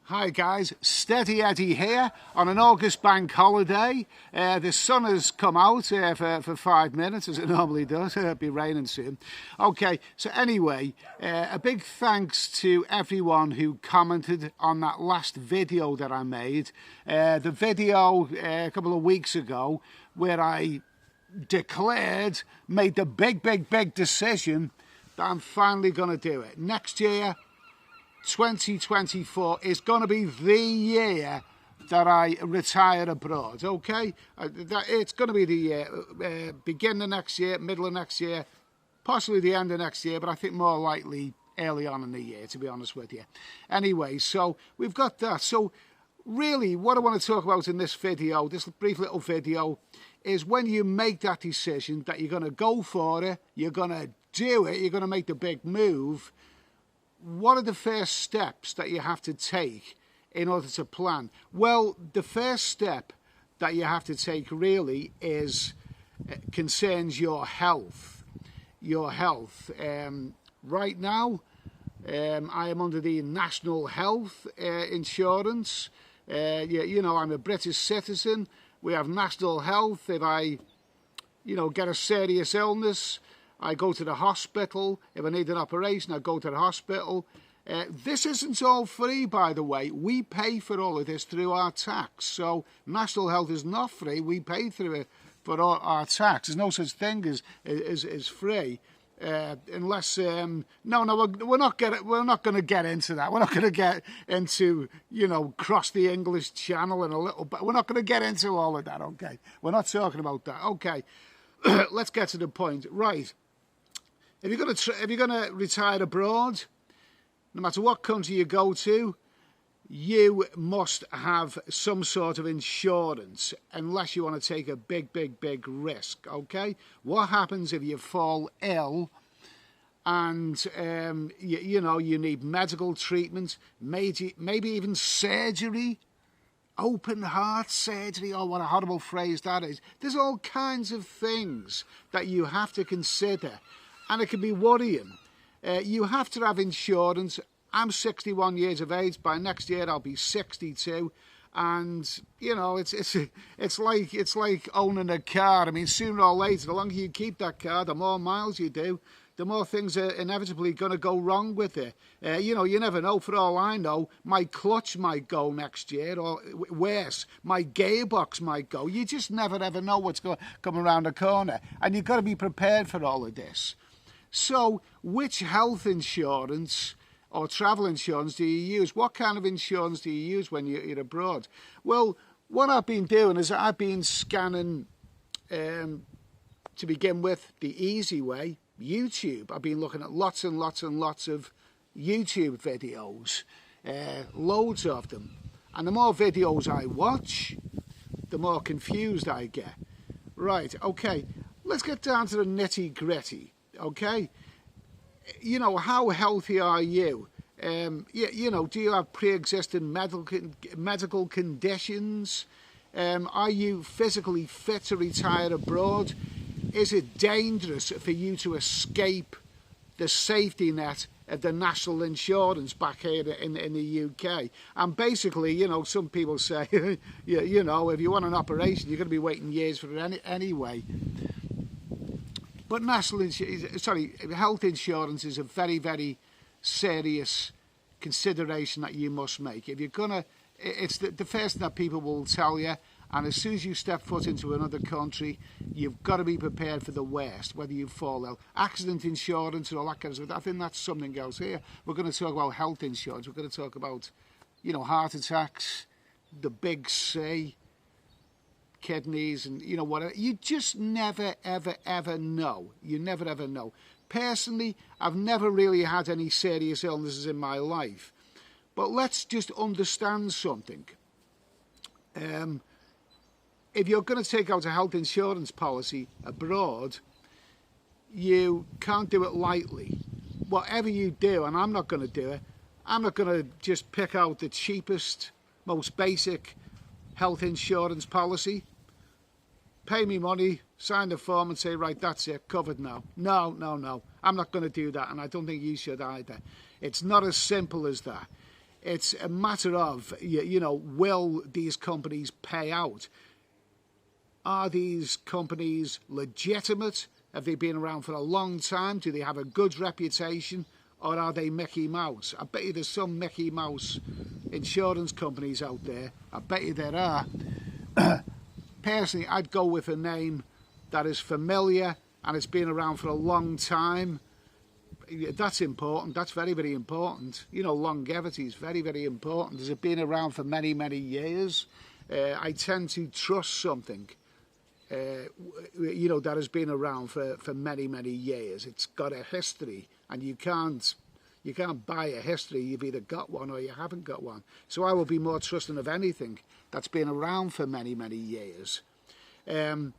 Hi guys, Steady Eddie here on an August bank holiday. The sun has come out for 5 minutes as it normally does. It'll be raining soon. Okay, so anyway, a big thanks to everyone who commented on that last video that I made. The video a couple of weeks ago where I made the big decision that I'm finally going to do it. Next year, 2024 is going to be the year that I retire abroad, okay? It's going to be the beginning of next year, middle of next year, possibly the end of next year, but I think more likely early on in the year, to be honest with you. Anyway, so we've got that. So really, what I want to talk about in this video, this brief little video, is when you make that decision that you're going to go for it, you're going to do it, you're going to make the big move. What are the first steps that you have to take in order to plan? Well, the first step that you have to take really concerns your health. Your health. Right now, I am under the National Health Insurance. You know, I'm a British citizen. We have National Health. If I, get a serious illness, I go to the hospital. If I need an operation, I go to the hospital. This isn't all free, by the way. We pay for all of this through our tax. So National Health is not free. We pay through it for all our tax. There's no such thing as free, unless we're not going to get into that. We're not going to get into cross the English Channel and a little bit. We're not going to get into all of that. Okay, we're not talking about that. Okay, let's get to the point. Right. If you're gonna retire abroad, no matter what country you go to, you must have some sort of insurance, unless you want to take a big risk. Okay, what happens if you fall ill and you need medical treatment, maybe even surgery, open heart surgery? Oh, what a horrible phrase that is. There's all kinds of things that you have to consider. And it can be worrying. You have to have insurance. I'm 61 years of age. By next year, I'll be 62. And it's like owning a car. I mean, sooner or later, the longer you keep that car, the more miles you do, the more things are inevitably going to go wrong with it. You never know. For all I know, my clutch might go next year, or worse, my gearbox might go. You just never ever know what's going to come around the corner, and you've got to be prepared for all of this. So, which health insurance or travel insurance do you use? What kind of insurance do you use when you're abroad? Well, what I've been doing is I've been scanning, to begin with, the easy way, YouTube. I've been looking at lots and lots of YouTube videos, loads of them. And the more videos I watch, the more confused I get. Right, okay, let's get down to the nitty-gritty. Okay, how healthy are you? Do you have pre-existing medical conditions? Are you physically fit to retire abroad? Is it dangerous for you to escape the safety net of the national insurance back here in the UK? And basically, some people say, if you want an operation, you're going to be waiting years for it anyway. But health insurance is a very serious consideration that you must make. If you're gonna, it's the first thing that people will tell you. And as soon as you step foot into another country, you've got to be prepared for the worst, whether you fall ill. Accident insurance and all that kind of stuff, I think that's something else here. We're going to talk about health insurance. We're going to talk about, heart attacks, the big C, kidneys, and whatever. You just never ever know. You never ever know. Personally, I've never really had any serious illnesses in my life, but let's just understand something. If you're going to take out a health insurance policy abroad, you can't do it lightly. Whatever you do, and I'm not going to do it, I'm not going to just pick out the cheapest, most basic health insurance policy, pay me money, sign the form and say, right, that's it, covered now. No. I'm not going to do that, and I don't think you should either. It's not as simple as that. It's a matter of, you know, will these companies pay out? Are these companies legitimate? Have they been around for a long time? Do they have a good reputation? Or are they Mickey Mouse? I bet you there's some Mickey Mouse insurance companies out there. I bet you there are. Personally, I'd go with a name that is familiar and it's been around for a long time. That's important. That's very, very important. You know, longevity is very, very important. Has it been around for many, many years? I tend to trust something, you know, that has been around for many, many years. It's got a history, and you can't buy a history. You've either got one or you haven't got one. So I will be more trusting of anything that's been around for many, many years. But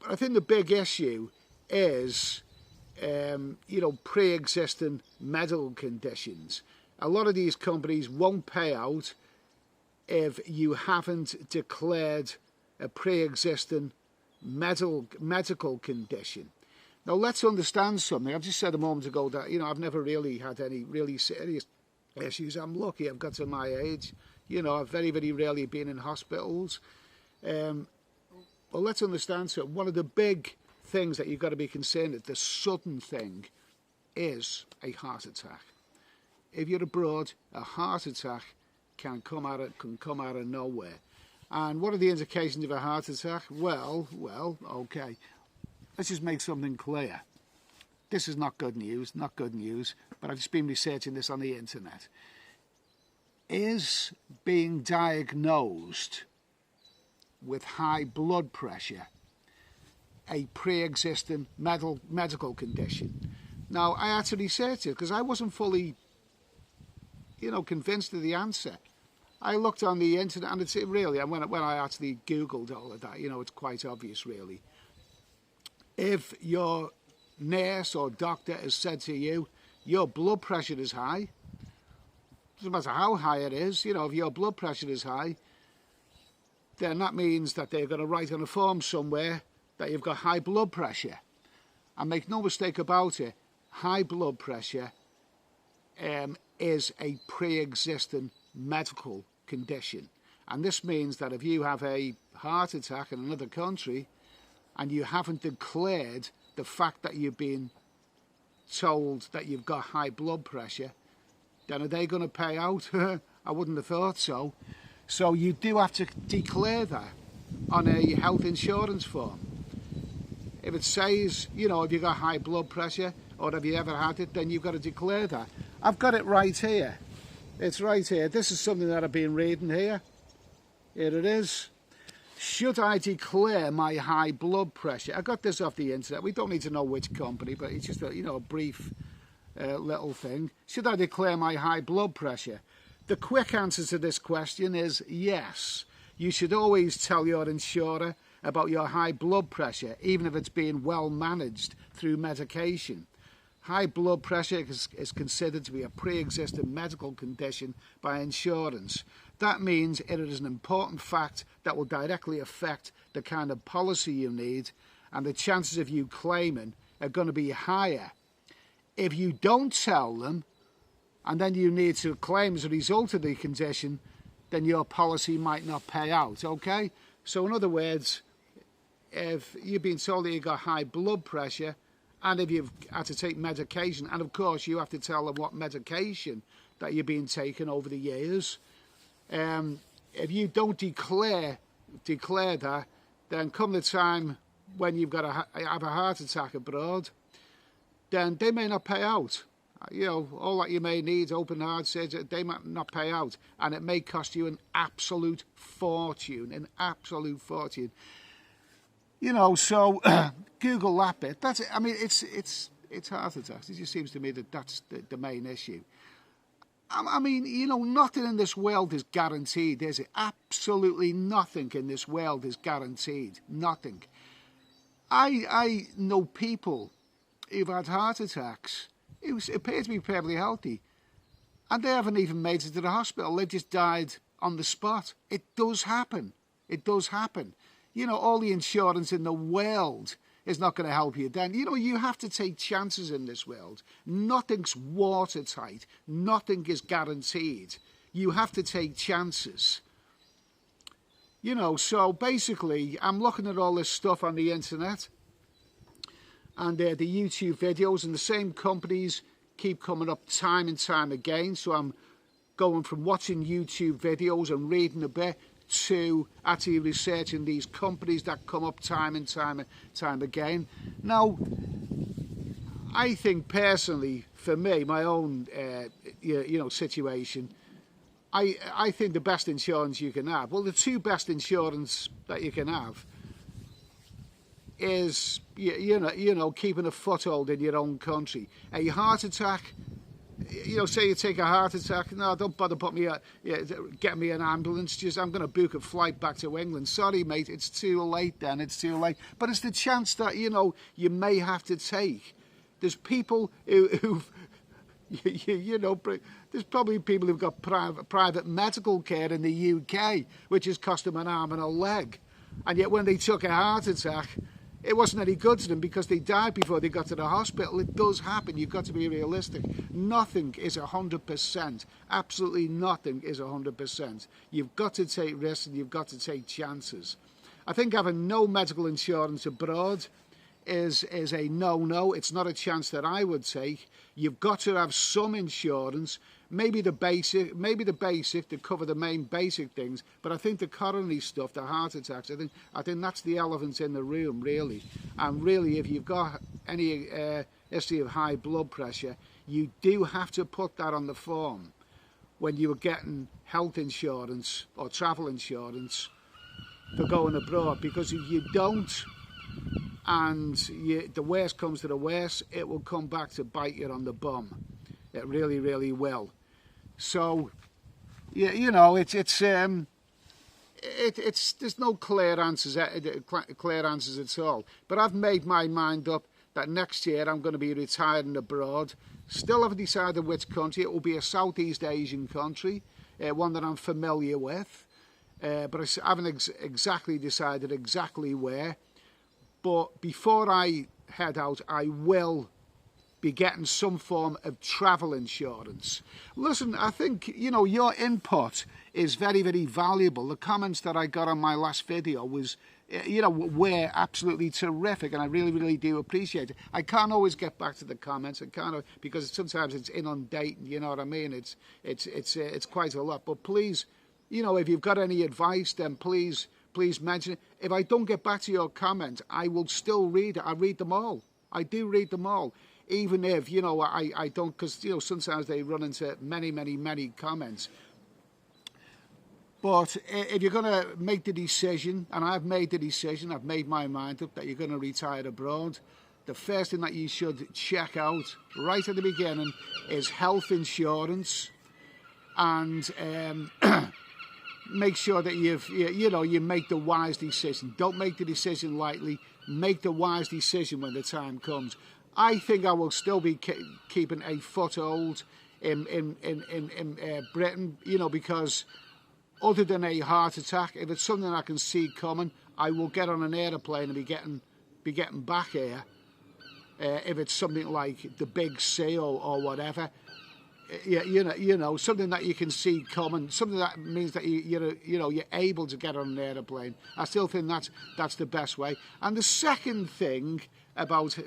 I think the big issue is, you know, pre-existing medical conditions. A lot of these companies won't pay out if you haven't declared a pre-existing medical condition. Now, let's understand something. I've just said a moment ago that, you know, I've never really had any really serious issues. I'm lucky I've got to my age. You know, I've very, very rarely been in hospitals. Well, let's understand something. One of the big things that you've got to be concerned with, the sudden thing, is a heart attack. If you're abroad, a heart attack can come out of nowhere. And what are the indications of a heart attack? Well, okay. Let's just make something clear. This is not good news, but I've just been researching this on the internet. Is being diagnosed with high blood pressure a pre-existing medical condition? Now, I had to research it because I wasn't fully, you know, convinced of the answer. I looked on the internet, and it's really, when I actually Googled all of that, you know, it's quite obvious, really. If your nurse or doctor has said to you, your blood pressure is high, doesn't matter how high it is, you know, if your blood pressure is high, then that means that they're going to write on a form somewhere that you've got high blood pressure. And make no mistake about it, high blood pressure is a pre-existing medical condition. And this means that if you have a heart attack in another country and you haven't declared the fact that you've been told that you've got high blood pressure, then are they going to pay out? I wouldn't have thought so. So you do have to declare that on a health insurance form. If it says, you know, if you've got high blood pressure or have you ever had it, then you've got to declare that. I've got it right here. It's right here. This is something that I've been reading here. Here it is. Should I declare my high blood pressure? I got this off the internet. We don't need to know which company, but it's just a, you know, a brief little thing. Should I declare my high blood pressure? The quick answer to this question is yes. You should always tell your insurer about your high blood pressure, even if it's being well managed through medication. High blood pressure is considered to be a pre-existing medical condition by insurance. That means it is an important fact that will directly affect the kind of policy you need, and the chances of you claiming are going to be higher. If you don't tell them, and then you need to claim as a result of the condition, then your policy might not pay out, okay? So in other words, if you've been told that you've got high blood pressure, and if you've had to take medication, and of course you have to tell them what medication that you've been taking over the years, if you don't declare that, then come the time when you've got to have a heart attack abroad, then they may not pay out. You know, all that you may need, open heart surgery, they might not pay out, and it may cost you an absolute fortune, You know, so Google that bit. That's it. I mean, it's heart attacks. It just seems to me that that's the main issue. I mean, you know, nothing in this world is guaranteed, is it? Absolutely nothing in this world is guaranteed. Nothing. I know people who've had heart attacks who appear to be perfectly healthy, and they haven't even made it to the hospital. They've just died on the spot. It does happen. It does happen. You know, all the insurance in the world is not going to help you then. You know, you have to take chances in this world. Nothing's watertight. Nothing is guaranteed. You have to take chances. You know, so basically, I'm looking at all this stuff on the internet and the YouTube videos, and the same companies keep coming up time and time again. So I'm going from watching YouTube videos and reading a bit to actually researching these companies that come up time and time again. Now, I think personally, for me, my own you know, situation, I think the best insurance you can have, well, the two best insurance that you can have is you know keeping a foothold in your own country. A heart attack, you know, say you take a heart attack, no, don't bother put me get me an ambulance, just I'm going to book a flight back to England. Sorry mate, it's too late then, it's too late. But it's the chance that, you know, you may have to take. There's people who've you know, there's probably people who've got private medical care in the UK, which has cost them an arm and a leg, and yet when they took a heart attack, it wasn't any good to them because they died before they got to the hospital. It does happen. You've got to be realistic. Nothing is 100%. Absolutely nothing is 100%. You've got to take risks and you've got to take chances. I think having no medical insurance abroad is a no-no. It's not a chance that I would take. You've got to have some insurance, maybe the basic to cover the main basic things. But I think the coronary stuff, the heart attacks, I think that's the elephant in the room, really. And really, if you've got any history of high blood pressure, you do have to put that on the form when you are getting health insurance or travel insurance for going abroad, because if you don't, and the worst comes to the worst, it will come back to bite you on the bum. It really, really will. So, yeah, you know, it's there's no clear answers at all. But I've made my mind up that next year I'm going to be retiring abroad. Still haven't decided which country. It will be a Southeast Asian country, one that I'm familiar with, but I haven't exactly decided exactly where. But before I head out, I will be getting some form of travel insurance. Listen, I think, you know, your input is very, very valuable. The comments that I got on my last video was, you know, were absolutely terrific, and I really, really do appreciate it. I can't always get back to the comments, because sometimes it's inundating, you know what I mean? It's quite a lot. But please, you know, if you've got any advice, then please mention it. If I don't get back to your comment, I will still read it. I read them all. I do read them all. Even if, you know, I don't, because, you know, sometimes they run into many comments. But if you're going to make the decision, and I've made the decision, I've made my mind up that you're going to retire abroad, the first thing that you should check out right at the beginning is health insurance, and make sure that you make the wise decision. Don't make the decision lightly. Make the wise decision when the time comes. I think I will still be keeping a foothold in Britain, you know, because other than a heart attack, if it's something I can see coming, I will get on an aeroplane and be getting back here. If it's something like the big C or whatever, you know, something that you can see coming, something that means that you're able to get on an aeroplane. I still think that's the best way. And the second thing about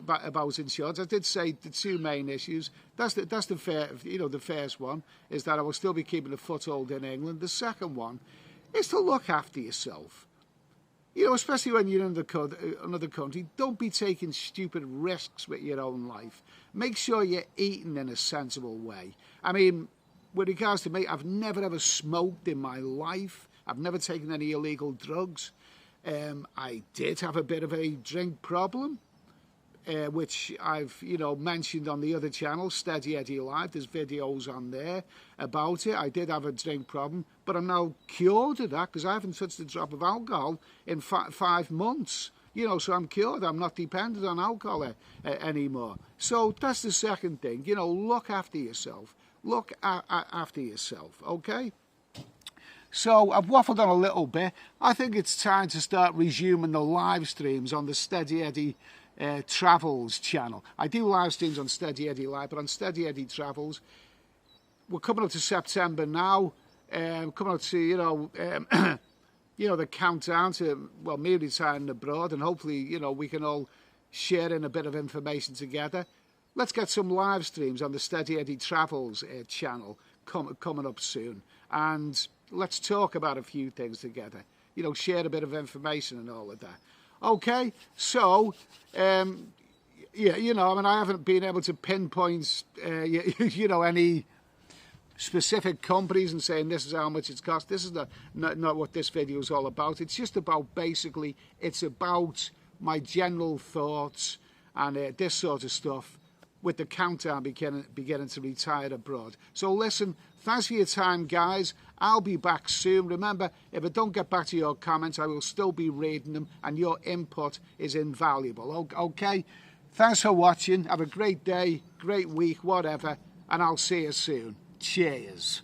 insurance, I did say the two main issues. That's the first one is that I will still be keeping a foothold in England. The second one is to look after yourself. You know, especially when you're in another country, don't be taking stupid risks with your own life. Make sure you're eating in a sensible way. I mean, with regards to me, I've never ever smoked in my life. I've never taken any illegal drugs. I did have a bit of a drink problem, which I've, you know, mentioned on the other channel, Steady Eddie Live. There's videos on there about it. I did have a drink problem, but I'm now cured of that because I haven't touched a drop of alcohol in 5 months. You know, so I'm cured. I'm not dependent on alcohol anymore. So that's the second thing. You know, look after yourself. Look after yourself, okay? So I've waffled on a little bit. I think it's time to start resuming the live streams on the Steady Eddie Travels channel. I do live streams on Steady Eddie Live, but on Steady Eddie Travels, we're coming up to September now. Coming up to, you know, the countdown to, well, me retiring abroad, and hopefully, you know, we can all share in a bit of information together. Let's get some live streams on the Steady Eddie Travels channel coming up soon, and let's talk about a few things together. You know, share a bit of information and all of that. Okay, so yeah, you know, I mean, I haven't been able to pinpoint, you know, any specific companies and saying this is how much it's cost. This is not what this video is all about. It's just about, basically, it's about my general thoughts and this sort of stuff with the countdown beginning to retire abroad. So listen, thanks for your time, guys. I'll be back soon. Remember, if I don't get back to your comments, I will still be reading them, and your input is invaluable. Okay? Thanks for watching. Have a great day, great week, whatever, and I'll see you soon. Cheers.